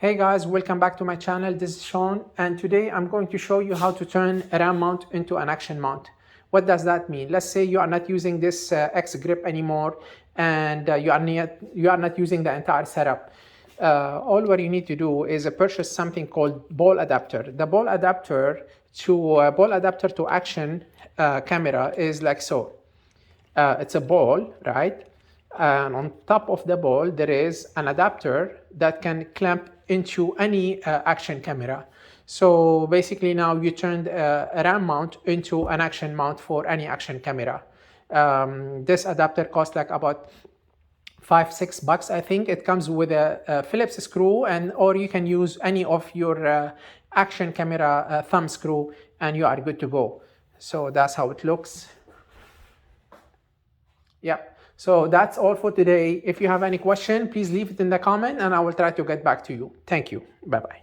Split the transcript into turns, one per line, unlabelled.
Hey guys, welcome back to my channel. This is Sean, and today I'm going to show you how to turn a RAM mount into an action mount. What does that mean? Let's say you are not using this X grip anymore, and you are not using the entire setup. All what you need to do is purchase something called ball adapter. The ball adapter to action camera is like so. It's a ball, right? And on top of the ball, there is an adapter that can clamp into any action camera. So basically now you turned a RAM mount into an action mount for any action camera. This adapter costs like about $5-6, I think. It comes with a Phillips screw, or you can use any of your action camera thumb screw, and you are good to go. So that's how it looks. Yeah. So that's all for today. If you have any question, please leave it in the comment and I will try to get back to you. Thank you. Bye-bye.